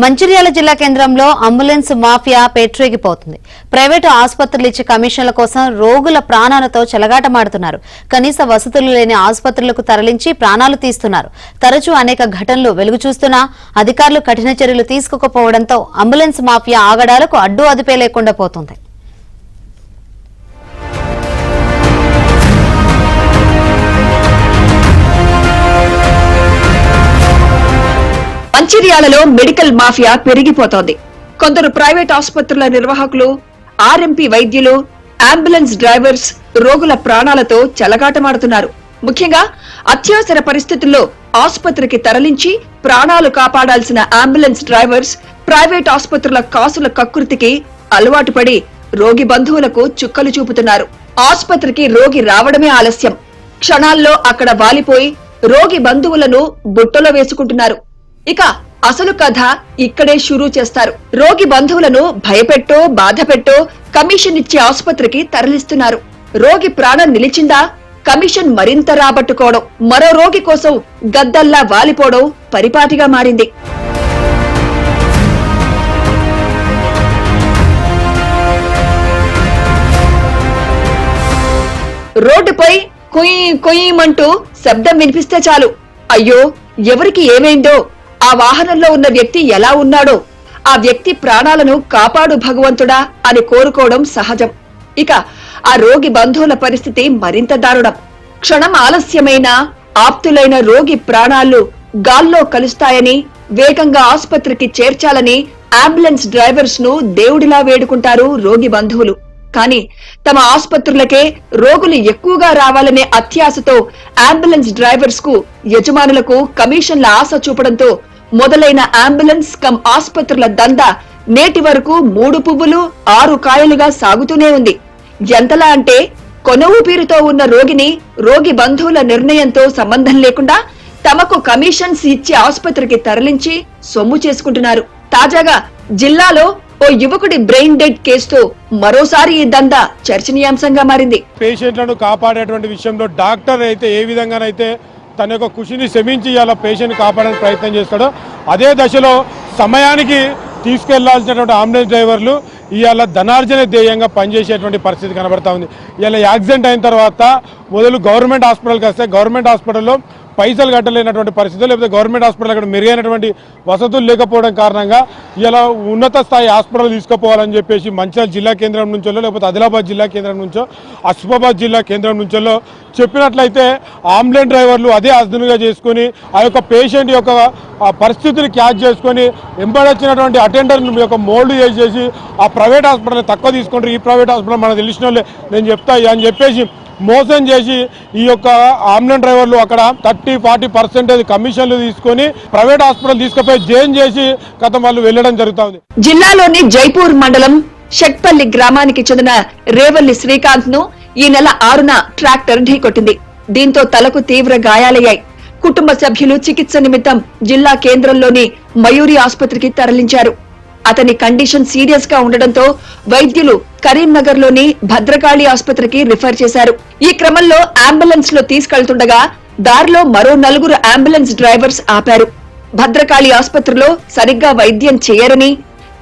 మంచిర్యాల జిల్లా కేంద్రంలో ambulance mafia పేట్రేగిపోతుంది. Private ఆసుపత్రులు ఇచ్చే కమిషన్ల కోసం రోగుల ప్రాణాలతో చెలగాటమాడుతున్నారు. కనీస వసతులు లేని ఆసుపత్రులకు తరలించి ప్రాణాలు తీస్తున్నారు. తరచూ అనేక ఘటనలు వెలుగు చూస్తున్నా అధికారులు కఠిన చర్యలు తీసుకోకపోవడంతో అంబులెన్స్ మాఫియా ఆగడాలకు అడ్డు అదుపే లేకుండా పోతుంది. మంచిర్యాలలో మెడికల్ మాఫియా పెరిగిపోతోంది. కొందరు ప్రైవేట్ ఆసుపత్రుల నిర్వాహకులు, ఆర్ఎంపీ వైద్యులు, అంబులెన్స్ డ్రైవర్స్ రోగుల ప్రాణాలతో చెలగాటమాడుతున్నారు. ముఖ్యంగా అత్యవసర పరిస్థితుల్లో ఆసుపత్రికి తరలించి ప్రాణాలు కాపాడాల్సిన అంబులెన్స్ డ్రైవర్స్ ప్రైవేట్ ఆసుపత్రుల కాసుల కక్కుర్తికి అలవాటు పడి రోగి బంధువులకు చుక్కలు చూపుతున్నారు. ఆసుపత్రికి రోగి రావడమే ఆలస్యం. క్షణాల్లో అక్కడ వాలిపోయి రోగి బంధువులను బుట్టలో వేసుకుంటున్నారు. ఇక అసలు కథ ఇక్కడే షురూ చేస్తారు. రోగి బంధువులను భయపెట్టో బాధపెట్టో కమిషన్ ఇచ్చే ఆసుపత్రికి తరలిస్తున్నారు. రోగి ప్రాణం నిలిచిందా కమిషన్ మరింత రాబట్టుకోవడం, మరో రోగి కోసం గద్దల్లా వాలిపోవడం పరిపాటిగా మారింది. రోడ్డుపై కుయ్ కుయ్యమంటూ శబ్దం వినిపిస్తే చాలు, అయ్యో ఎవరికి ఏమైందో, ఆ వాహనంలో ఉన్న వ్యక్తి ఎలా ఉన్నాడో, ఆ వ్యక్తి ప్రాణాలను కాపాడు భగవంతుడా అని కోరుకోవడం సహజం. ఇక ఆ రోగి బంధువుల పరిస్థితి మరింత దారుణం. క్షణం ఆలస్యమైన ఆప్తులైన రోగి ప్రాణాలు గాల్లో కలుస్తాయని వేగంగా ఆసుపత్రికి చేర్చాలని అంబులెన్స్ డ్రైవర్స్ ను దేవుడిలా వేడుకుంటారు రోగి బంధువులు. కానీ తమ ఆసుపత్రులకే రోగులు ఎక్కువగా రావాలనే అత్యాశతో అంబులెన్స్ డ్రైవర్స్ కు యజమానులకు కమిషన్ల ఆశ చూపడంతో మొదలైన అంబులెన్స్ కమ్ ఆసుపత్రుల దందా నేటి వరకు 3 పువ్వులు 6 కాయలుగా సాగుతూనే ఉంది. ఎంతలా అంటే కొన ఊపిరితో ఉన్న రోగిని రోగి బంధువుల నిర్ణయంతో సంబంధం లేకుండా తమకు కమిషన్స్ ఇచ్చి ఆసుపత్రికి తరలించి సొమ్ము చేసుకుంటున్నారు. తాజాగా జిల్లాలో ఓ యువకుడి బ్రెయిన్ డెడ్ కేసుతో మరోసారి ఈ దందా చర్చనీయాంశంగా మారింది. పేషెంట్లను కాపాడేటువంటి విషయంలో డాక్టర్ అయితే ఏ విధంగానైతే తన యొక్క కృషిని శ్రమించి ఇలా పేషెంట్ కాపాడడానికి ప్రయత్నం చేస్తాడో అదే దశలో సమయానికి తీసుకెళ్లాల్సినటువంటి అంబులెన్స్ డ్రైవర్లు ఇవాళ ధనార్జన ధ్యేయంగా పనిచేసేటువంటి పరిస్థితి కనబడతా ఉంది. ఇలా యాక్సిడెంట్ అయిన తర్వాత మొదలు గవర్నమెంట్ హాస్పిటల్కి వస్తే గవర్నమెంట్ హాస్పిటల్లో పైసలు కట్టలేనటువంటి పరిస్థితులు, లేకపోతే గవర్నమెంట్ హాస్పిటల్ అక్కడ మెరుగైనటువంటి వసతులు లేకపోవడం కారణంగా ఇలా ఉన్నత స్థాయి హాస్పిటల్ తీసుకుపోవాలని చెప్పేసి మంచిర్యాల జిల్లా కేంద్రం నుంచో, లేకపోతే ఆదిలాబాద్ జిల్లా కేంద్రం నుంచో, ఆసిఫాబాద్ జిల్లా కేంద్రం నుంచో చెప్పినట్లయితే అంబులెన్స్ డ్రైవర్లు అదే అదునుగా చేసుకుని ఆ యొక్క పేషెంట్ యొక్క పరిస్థితిని క్యాచ్ చేసుకొని వెంబడొచ్చినటువంటి అటెండర్ని యొక్క మోల్డ్ చేసేసి ఆ ప్రైవేట్ హాస్పిటల్ తక్కువ తీసుకుంటారు, ఈ ప్రైవేట్ హాస్పిటల్ మనకు తెలిసిన వాళ్ళే నేను చెప్తా అని చెప్పేసి మోసం చేసి ఈ యొక్క అంబులెన్స్ డ్రైవర్లు అక్కడ 30-40% కమిషన్లు తీసుకొని ప్రైవేట్ హాస్పిటల్ తీసుకుపోయి జైన్ చేసి గత వాళ్ళు వెళ్లడం జరుగుతుంది. జిల్లాలోని జైపూర్ మండలం షట్పల్లి గ్రామానికి చెందిన రేవల్లి శ్రీకాంత్ ను ఈ నెల 6న ట్రాక్టర్ ఢీకొట్టింది. దీంతో తలకు తీవ్ర గాయాలయ్యాయి. కుటుంబ సభ్యులు చికిత్స నిమిత్తం జిల్లా కేంద్రంలోని మయూరి ఆసుపత్రికి తరలించారు. అతని కండిషన్ సీరియస్ గా ఉండడంతో వైద్యులు కరీంనగర్ లోని భద్రకాళి ఆసుపత్రికి రిఫర్ చేశారు. ఈ క్రమంలో అంబులెన్స్ లో తీసుకెళ్తుండగా దారిలో మరో 4 అంబులెన్స్ డ్రైవర్స్ ఆపారు. భద్రకాళి ఆసుపత్రిలో సరిగ్గా వైద్యం చేయరని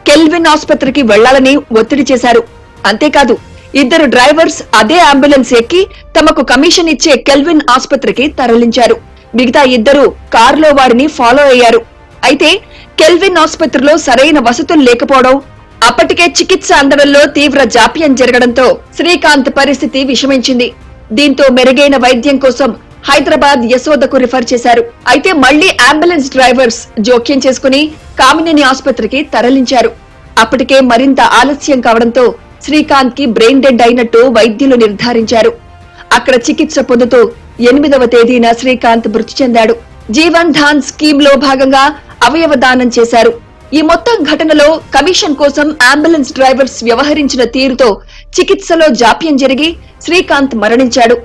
కెల్విన్ ఆసుపత్రికి వెళ్లాలని ఒత్తిడి చేశారు. అంతేకాదు 2 డ్రైవర్స్ అదే అంబులెన్స్ ఎక్కి తమకు కమిషన్ ఇచ్చే కెల్విన్ ఆసుపత్రికి తరలించారు. మిగతా 2 కారులో వారిని ఫాలో అయ్యారు. అయితే కెల్విన్ ఆసుపత్రిలో సరైన వసతులు లేకపోవడం, అప్పటికే చికిత్స అందడంలో తీవ్ర జాప్యం జరగడంతో శ్రీకాంత్ పరిస్థితి విషమించింది. దీంతో మెరుగైన వైద్యం కోసం హైదరాబాద్ యశోదకు రిఫర్ చేశారు. అయితే మళ్లీ అంబులెన్స్ డ్రైవర్స్ జోక్యం చేసుకుని కామినేని ఆసుపత్రికి తరలించారు. అప్పటికే మరింత ఆలస్యం కావడంతో శ్రీకాంత్ కి బ్రెయిన్ డెడ్ అయినట్టు వైద్యులు నిర్ధారించారు. అక్కడ చికిత్స పొందుతూ 8వ తేదీన శ్రీకాంత్ మృతి చెందాడు. జీవన్ ధాన్ స్కీమ్ లో భాగంగా అవయవ దానం చేశారు. ఈ మొత్తం ఘటనలో కమిషన్ కోసం అంబులెన్స్ డ్రైవర్స్ వ్యవహరించిన తీరుతో చికిత్సలో జాప్యం జరిగి శ్రీకాంత్ మరణించాడు.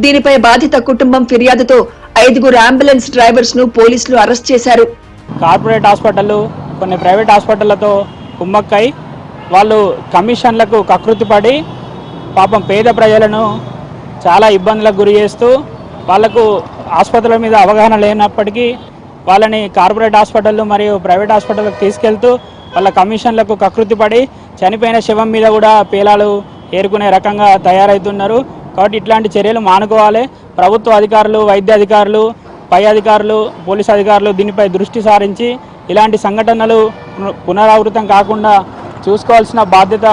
దీనిపై బాధిత కుటుంబం ఫిర్యాదుతో 5 అంబులెన్స్ డ్రైవర్స్ ను పోలీసులు అరెస్ట్ చేశారు. కార్పొరేట్ హాస్పిటల్ కొన్ని ప్రైవేట్ హాస్పిటళ్లతో కుమ్మక్కై వాళ్ళు కమిషన్లకు కకృతిపడి పాపం పేద ప్రజలను చాలా ఇబ్బందులకు గురి చేస్తూ వాళ్లకు ఆసుపత్రుల మీద అవగాహన లేనప్పటికీ వాళ్ళని కార్పొరేట్ హాస్పిటళ్ళు మరియు ప్రైవేట్ హాస్పిటల్కి తీసుకెళ్తూ వాళ్ళ కమిషన్లకు కకృతిపడి చనిపోయిన శవం మీద కూడా పేలాలు ఏరుకునే రకంగా తయారవుతున్నారు. కాబట్టి ఇట్లాంటి చర్యలు మానుకోవాలి. ప్రభుత్వ అధికారులు, వైద్య అధికారులు, పై అధికారులు, పోలీస్ అధికారులు దీనిపై దృష్టి సారించి ఇలాంటి సంఘటనలు పునరావృతం కాకుండా చూసుకోవాల్సిన బాధ్యత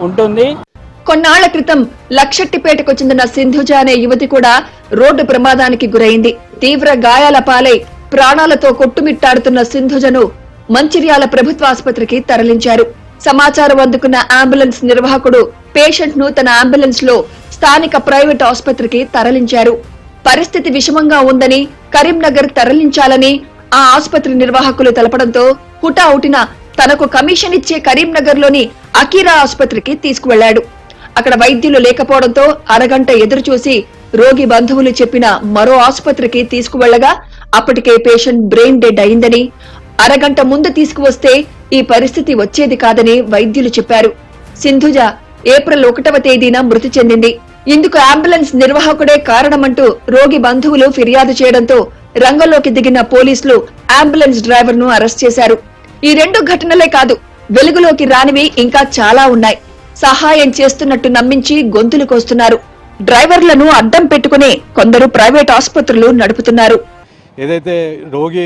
ఉంటుంది. కొన్నాళ్ల క్రితం లక్షెట్టిపేటకు చెందిన సింధుజ అనే యువతి కూడా రోడ్డు ప్రమాదానికి గురైంది. తీవ్ర గాయాల పాలై ప్రాణాలతో కొట్టుమిట్టాడుతున్న సింధుజను మంచిర్యాల ప్రభుత్వ ఆసుపత్రికి తరలించారు. సమాచారం అందుకున్న అంబులెన్స్ నిర్వాహకుడు పేషెంట్ ను తన అంబులెన్స్ లో స్థానిక ప్రైవేట్ ఆసుపత్రికి తరలించారు. పరిస్థితి విషమంగా ఉందని కరీంనగర్ తరలించాలని ఆ ఆసుపత్రి నిర్వాహకులు తెలపడంతో హుటాహుటిన తనకు కమిషన్ ఇచ్చే కరీంనగర్ లోని అకీరా ఆసుపత్రికి తీసుకువెళ్లాడు. అక్కడ వైద్యులు లేకపోవడంతో అరగంట ఎదురు చూసి రోగి బంధువులు చెప్పిన మరో ఆసుపత్రికి తీసుకువెళ్లగా అప్పటికే పేషెంట్ బ్రెయిన్ డెడ్ అయిందని, అరగంట ముందు తీసుకువస్తే ఈ పరిస్థితి వచ్చేది కాదని వైద్యులు చెప్పారు. సింధుజ ఏప్రిల్ 1వ తేదీన మృతి చెందింది. ఇందుకు అంబులెన్స్ నిర్వాహకుడే కారణమంటూ రోగి బంధువులు ఫిర్యాదు చేయడంతో రంగంలోకి దిగిన పోలీసులు అంబులెన్స్ డ్రైవర్ ను అరెస్ట్ చేశారు. ఈ 2 ఘటనలే కాదు, వెలుగులోకి రానివి ఇంకా చాలా ఉన్నాయి. సహాయం చేస్తున్నట్టు నమ్మించి గొంతులు కోస్తున్నారు. డ్రైవర్లను అడ్డం పెట్టుకుని కొందరు ప్రైవేట్ ఆసుపత్రులు నడుపుతున్నారు. ఏదైతే రోగి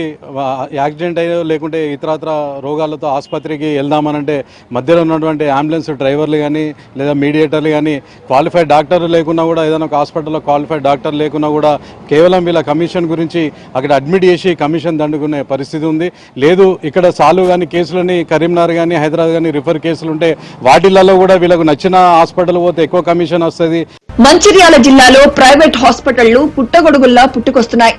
యాక్సిడెంట్ అయ్యో లేకుంటే ఇతరత్ర రోగాలతో ఆసుపత్రికి వెళ్దామనంటే మధ్యలో ఉన్నటువంటి అంబులెన్స్ డ్రైవర్లు కానీ లేదా మీడియేటర్లు కానీ క్వాలిఫైడ్ డాక్టర్లు లేకున్నా కూడా, ఏదైనా ఒక హాస్పిటల్లో క్వాలిఫైడ్ డాక్టర్ లేకున్నా కూడా కేవలం వీళ్ళ కమిషన్ గురించి అక్కడ అడ్మిట్ చేసి కమిషన్ దండుకునే పరిస్థితి ఉంది. లేదు ఇక్కడ సాల్వ్ కానీ కేసులని కరీంనగర్ కానీ హైదరాబాద్ కానీ రిఫర్ కేసులు ఉంటే వాటిలలో కూడా వీళ్ళకు నచ్చిన హాస్పిటల్ పోతే ఎక్కువ కమిషన్ వస్తుంది. మంచిర్యాల జిల్లాలో ప్రైవేట్ హాస్పిటళ్లు పుట్టగొడుగుల్లా పుట్టుకొస్తున్నాయి.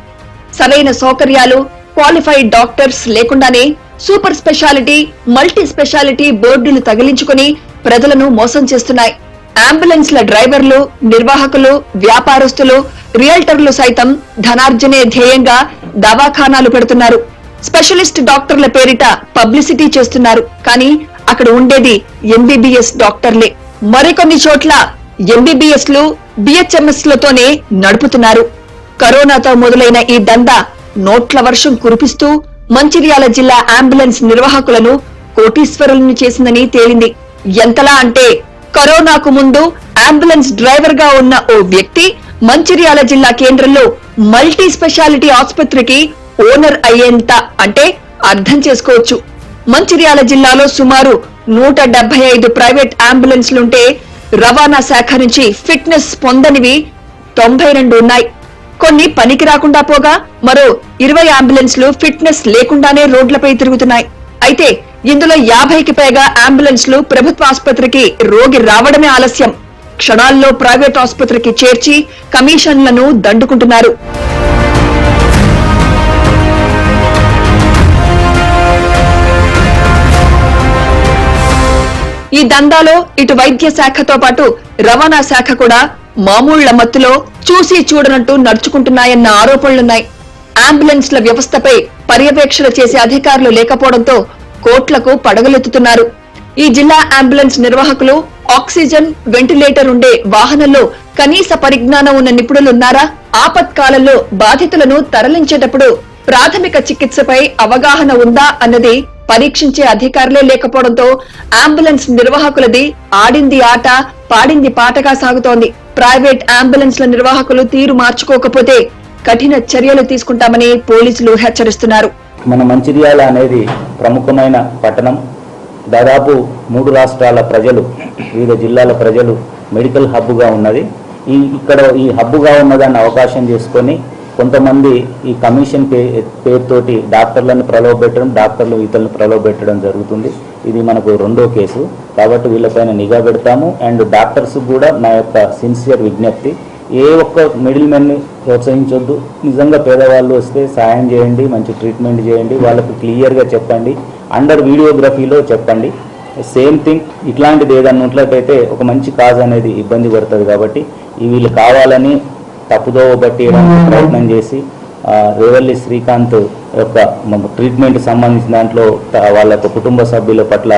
సరైన సౌకర్యాలు, క్వాలిఫైడ్ డాక్టర్స్ లేకుండానే సూపర్ స్పెషాలిటీ, మల్టీ స్పెషాలిటీ బోర్డులు తగిలించుకుని ప్రజలను మోసం చేస్తున్నాయి. అంబులెన్స్ల డ్రైవర్లు, నిర్వాహకులు, వ్యాపారస్తులు, రియల్టర్లు సైతం ధనార్జనే ధ్యేయంగా దవాఖానాలు పెడుతున్నారు. స్పెషలిస్ట్ డాక్టర్ల పేరిట పబ్లిసిటీ చేస్తున్నారు. కానీ అక్కడ ఉండేది ఎంబీబీఎస్ డాక్టర్లే. మరికొన్ని చోట్ల ఎంబీబీఎస్ లు, బిహెచ్ఎంఎస్ లతోనే నడుపుతున్నారు. కరోనాతో మొదలైన ఈ దందా నోట్ల వర్షం కురిపిస్తూ మంచిర్యాల జిల్లా అంబులెన్స్ నిర్వాహకులను కోటీశ్వరులను చేసిందని తేలింది. ఎంతలా అంటే కరోనాకు ముందు అంబులెన్స్ డ్రైవర్ గా ఉన్న ఓ వ్యక్తి మంచిర్యాల జిల్లా కేంద్రంలో మల్టీ స్పెషాలిటీ ఆసుపత్రికి ఓనర్ అయ్యేంత అంటే అర్థం చేసుకోవచ్చు. మంచిర్యాల జిల్లాలో సుమారు 175 ప్రైవేట్ అంబులెన్స్లుంటే రవాణా శాఖ నుంచి ఫిట్నెస్ పొందనివి 92 ఉన్నాయి. కొన్ని పనికి రాకుండా పోగా మరో 20 అంబులెన్స్లు ఫిట్నెస్ లేకుండానే రోడ్లపై తిరుగుతున్నాయి. అయితే ఇందులో 50కి పైగా అంబులెన్స్లు ప్రభుత్వ ఆసుపత్రికి రోగి రావడమే ఆలస్యం. క్షణాల్లో ప్రైవేట్ ఆసుపత్రికి చేర్చి కమిషన్లను దండుకుంటున్నారు. ఈ దందాలో ఇటు వైద్య శాఖతో పాటు రవాణా శాఖ కూడా మామూళ్ల మత్తులో చూసి చూడనట్టు నడుచుకుంటున్నాయన్న ఆరోపణలున్నాయి. అంబులెన్స్ల వ్యవస్థపై పర్యవేక్షణ చేసే అధికారులు లేకపోవడంతో కోట్లకు పడగలెత్తుతున్నారు. ఈ జిల్లా అంబులెన్స్ నిర్వాహకులు ఆక్సిజన్, వెంటిలేటర్ ఉండే వాహనంలో కనీస పరిజ్ఞానం ఉన్న నిపుణులున్నారా? ఆపత్కాలంలో బాధితులను తరలించేటప్పుడు ప్రాథమిక చికిత్సపై అవగాహన ఉందా అన్నది పరీక్షించే అధికారులే లేకపోవడంతో అంబులెన్స్ నిర్వాహకులది ఆడింది ఆట, పాడింది పాటగా సాగుతోంది. ప్రైవేట్ అంబులెన్స్ల నిర్వాహకులు తీరు మార్చుకోకపోతే కఠిన చర్యలు తీసుకుంటామని పోలీసులు హెచ్చరిస్తున్నారు. మన మంచిర్యాల అనేది ప్రముఖమైన పట్టణం. దాదాపు 3 రాష్ట్రాల ప్రజలు, వివిధ జిల్లాల ప్రజలు మెడికల్ హబ్గా ఉన్నది. ఇక్కడ ఈ హబ్గా ఉన్నదాన్ని అవకాశం చేసుకొని కొంతమంది ఈ కమిషన్ పేరుతోటి డాక్టర్లను ప్రలోభపెట్టడం, డాక్టర్లు ఇతరులను ప్రలోభపెట్టడం జరుగుతుంది. ఇది మనకు 2వ కేసు. కాబట్టి వీళ్ళపైన నిఘా పెడతాము. అండ్ డాక్టర్స్ కూడా నా యొక్క సిన్సియర్ విజ్ఞప్తి, ఏ ఒక్క మిడిల్ మెన్ని ప్రోత్సహించొద్దు. నిజంగా పేదవాళ్ళు వస్తే సాయం చేయండి, మంచి ట్రీట్మెంట్ చేయండి, వాళ్ళకు క్లియర్గా చెప్పండి, అండర్ వీడియోగ్రఫీలో చెప్పండి. సేమ్ థింగ్ ఇట్లాంటిది ఏదన్నా ఉన్నట్లయితే ఒక మంచి కాజ్ అనేది ఇబ్బంది పడుతుంది. కాబట్టి వీళ్ళు కావాలని తప్పుదోవ పట్టేయడానికి ప్రయత్నం చేసి రేవల్లి శ్రీకాంత్ యొక్క ట్రీట్మెంట్ సంబంధించిన దాంట్లో వాళ్ళ కుటుంబ సభ్యుల పట్ల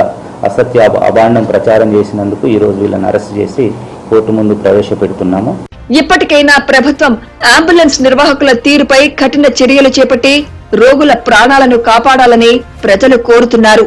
అసత్య అభాండం ప్రచారం చేసినందుకు ఈ రోజు వీళ్ళని అరెస్ట్ చేసి కోర్టు ముందు ప్రవేశపెడుతున్నాము. ఇప్పటికైనా ప్రభుత్వం అంబులెన్స్ నిర్వాహకుల తీరుపై కఠిన చర్యలు చేపట్టి రోగుల ప్రాణాలను కాపాడాలని ప్రజలు కోరుతున్నారు.